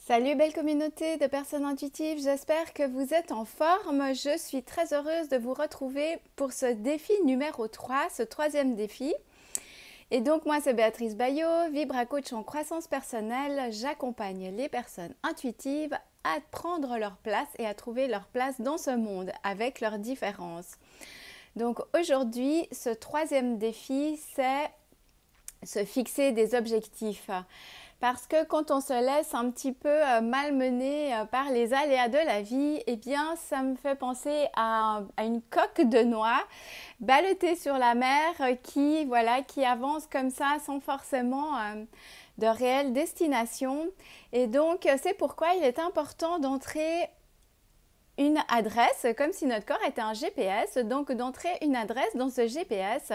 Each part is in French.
Salut belle communauté de personnes intuitives, j'espère que vous êtes en forme. Je suis très heureuse de vous retrouver pour ce défi numéro 3, ce troisième défi. Et donc moi c'est Béatrice Bayot, Vibra Coach en croissance personnelle. J'accompagne les personnes intuitives à prendre leur place et à trouver leur place dans ce monde avec leurs différences. Donc aujourd'hui, ce troisième défi, c'est se fixer des objectifs. Parce que quand on se laisse un petit peu malmener par les aléas de la vie, eh bien, ça me fait penser à une coque de noix ballottée sur la mer qui avance comme ça sans forcément de réelle destination. Et donc, c'est pourquoi il est important d'entrer une adresse, comme si notre corps était un GPS, donc d'entrer une adresse dans ce GPS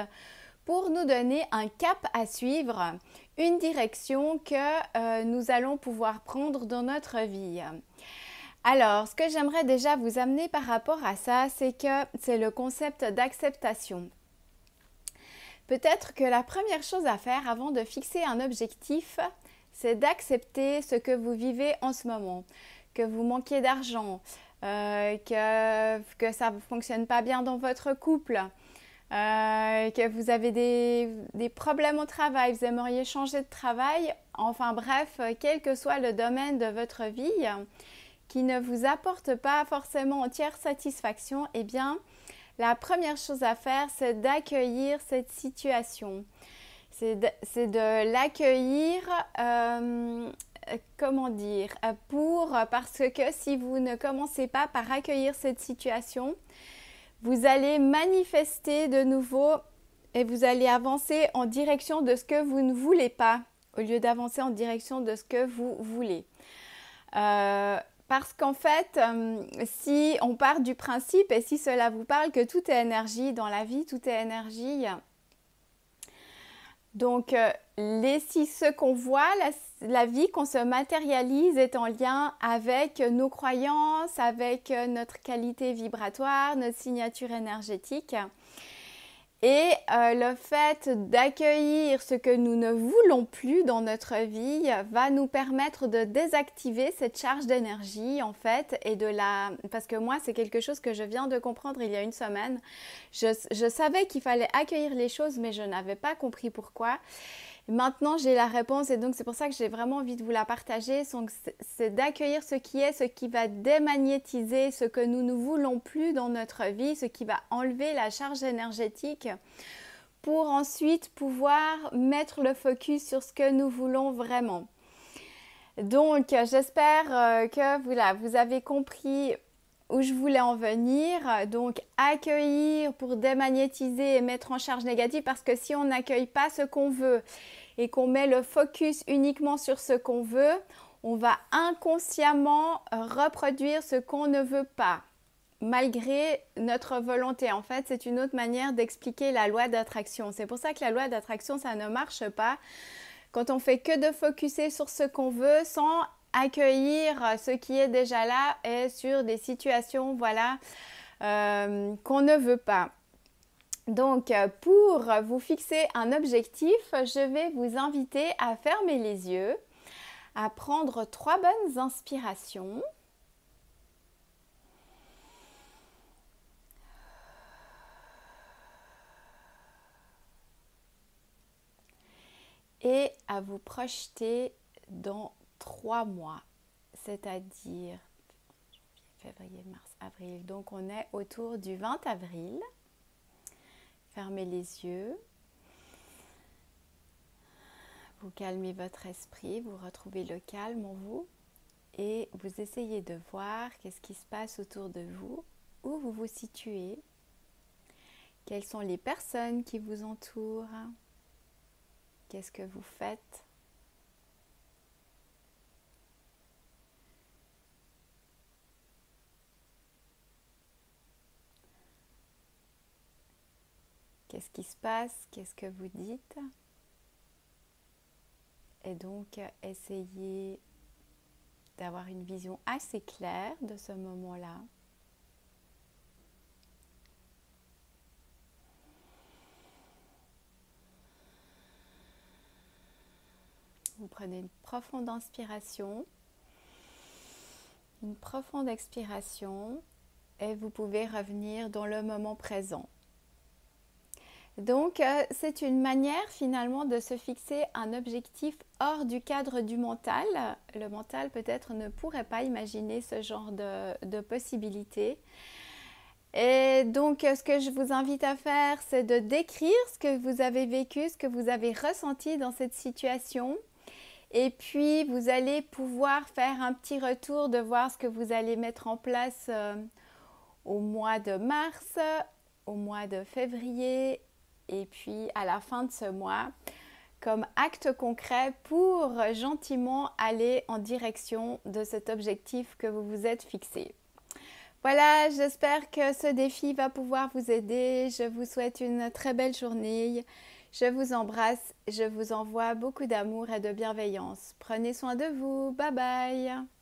pour nous donner un cap à suivre, une direction que nous allons pouvoir prendre dans notre vie. Alors, ce que j'aimerais déjà vous amener par rapport à ça, c'est que c'est le concept d'acceptation. Peut-être que la première chose à faire avant de fixer un objectif, c'est d'accepter ce que vous vivez en ce moment, que vous manquez d'argent, que ça ne fonctionne pas bien dans votre couple, que vous avez des problèmes au travail, vous aimeriez changer de travail, enfin bref, quel que soit le domaine de votre vie qui ne vous apporte pas forcément entière satisfaction, eh bien, la première chose à faire, c'est d'accueillir cette situation. C'est de l'accueillir, parce que si vous ne commencez pas par accueillir cette situation, vous allez manifester de nouveau et vous allez avancer en direction de ce que vous ne voulez pas au lieu d'avancer en direction de ce que vous voulez. Parce qu'en fait, si on part du principe et si cela vous parle que tout est énergie dans la vie, tout est énergie. Donc, si ce qu'on voit, la vie qu'on se matérialise est en lien avec nos croyances, avec notre qualité vibratoire, notre signature énergétique. Et le fait d'accueillir ce que nous ne voulons plus dans notre vie va nous permettre de désactiver cette charge d'énergie en fait parce que moi c'est quelque chose que je viens de comprendre il y a une semaine. Je savais qu'il fallait accueillir les choses mais je n'avais pas compris pourquoi. Maintenant, j'ai la réponse et donc c'est pour ça que j'ai vraiment envie de vous la partager. C'est d'accueillir ce qui va démagnétiser ce que nous ne voulons plus dans notre vie, ce qui va enlever la charge énergétique pour ensuite pouvoir mettre le focus sur ce que nous voulons vraiment. Donc, j'espère que vous avez compris où je voulais en venir. Donc, accueillir pour démagnétiser et mettre en charge négative parce que si on n'accueille pas ce qu'on veut et qu'on met le focus uniquement sur ce qu'on veut, on va inconsciemment reproduire ce qu'on ne veut pas, malgré notre volonté. En fait, c'est une autre manière d'expliquer la loi d'attraction. C'est pour ça que la loi d'attraction, ça ne marche pas quand on fait que de focuser sur ce qu'on veut sans accueillir ce qui est déjà là et sur des situations qu'on ne veut pas. Donc, pour vous fixer un objectif, je vais vous inviter à fermer les yeux, à prendre 3 bonnes inspirations. Et à vous projeter dans 3 mois, c'est-à-dire février, mars, avril. Donc, on est autour du 20 avril. Fermez les yeux. Vous calmez votre esprit, vous retrouvez le calme en vous et vous essayez de voir qu'est-ce qui se passe autour de vous, où vous vous situez, quelles sont les personnes qui vous entourent, qu'est-ce que vous faites. Qu'est-ce qui se passe, qu'est-ce que vous dites. Et donc, essayez d'avoir une vision assez claire de ce moment-là. Vous prenez une profonde inspiration Une profonde expiration et vous pouvez revenir dans le moment présent. Donc, c'est une manière finalement de se fixer un objectif hors du cadre du mental. Le mental peut-être ne pourrait pas imaginer ce genre de possibilités. Et donc, ce que je vous invite à faire, c'est de décrire ce que vous avez vécu, ce que vous avez ressenti dans cette situation. Et puis, vous allez pouvoir faire un petit retour de voir ce que vous allez mettre en place au mois de mars, au mois de février et puis à la fin de ce mois comme acte concret pour gentiment aller en direction de cet objectif que vous vous êtes fixé. Voilà, j'espère que ce défi va pouvoir vous aider. Je vous souhaite une très belle journée. Je vous embrasse, je vous envoie beaucoup d'amour et de bienveillance. Prenez soin de vous. Bye bye.